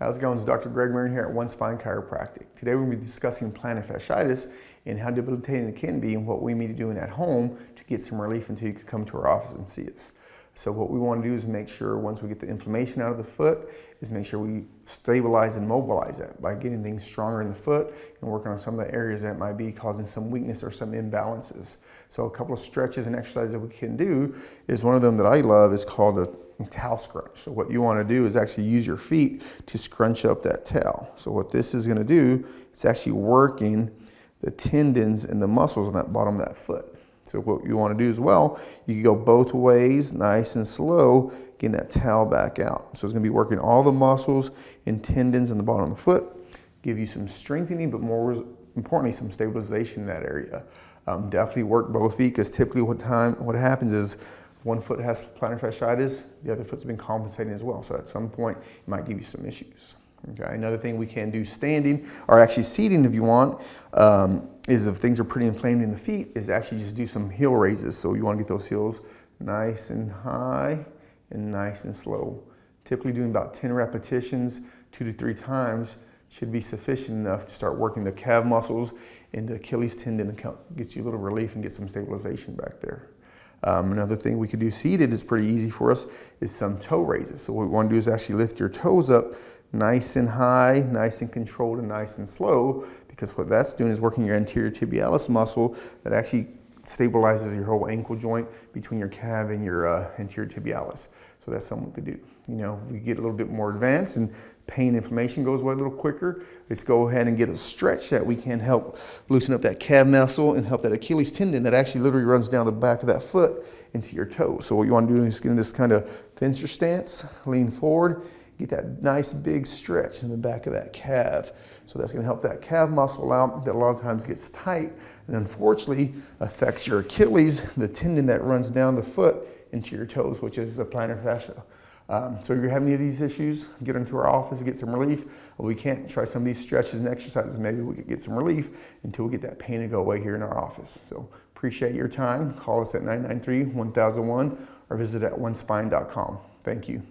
How's it going? It's Dr. Greg Marion here at One Spine Chiropractic. Today we're going to be discussing plantar fasciitis and how debilitating it can be and what we may be doing at home to get some relief until you can come to our office and see us. So what we want to do is make sure once we get the inflammation out of the foot is make sure we stabilize and mobilize that by getting things stronger in the foot and working on some of the areas that might be causing some weakness or some imbalances. So a couple of stretches and exercises that we can do is one of them that I love is called a towel scrunch. So what you want to do is actually use your feet to scrunch up that towel. So what this is going to do, it's actually working the tendons and the muscles on that bottom of that foot. So what you want to do as well, you can go both ways, nice and slow, getting that towel back out. So it's going to be working all the muscles and tendons in the bottom of the foot, give you some strengthening, but more importantly, some stabilization in that area. Definitely work both feet because typically what happens is one foot has plantar fasciitis, the other foot's been compensating as well. So at some point, it might give you some issues. Okay, another thing we can do standing, or actually seating if you want, is if things are pretty inflamed in the feet, is actually just do some heel raises. So you want to get those heels nice and high and nice and slow. Typically doing about 10 repetitions, 2 to 3 times, should be sufficient enough to start working the calf muscles and the Achilles tendon and get you a little relief and get some stabilization back there. Another thing we could do seated is pretty easy for us is some toe raises. So what we want to do is actually lift your toes up nice and high, nice and controlled, and nice and slow, because what that's doing is working your anterior tibialis muscle that actually stabilizes your whole ankle joint between your calf and your anterior tibialis. So that's something we could do. You know, if we get a little bit more advanced and pain inflammation goes away a little quicker, let's go ahead and get a stretch that we can help loosen up that calf muscle and help that Achilles tendon that actually literally runs down the back of that foot into your toes. So what you want to do is get in this kind of fencer stance, lean forward, get that nice big stretch in the back of that calf. So that's going to help that calf muscle out that a lot of times gets tight and unfortunately affects your Achilles, the tendon that runs down the foot into your toes, which is the plantar fascia. So if you're having any of these issues, get into our office and get some relief. Well, we can't try some of these stretches and exercises. Maybe we could get some relief until we get that pain to go away here in our office. So appreciate your time. Call us at 993-1001 or visit at onespine.com. Thank you.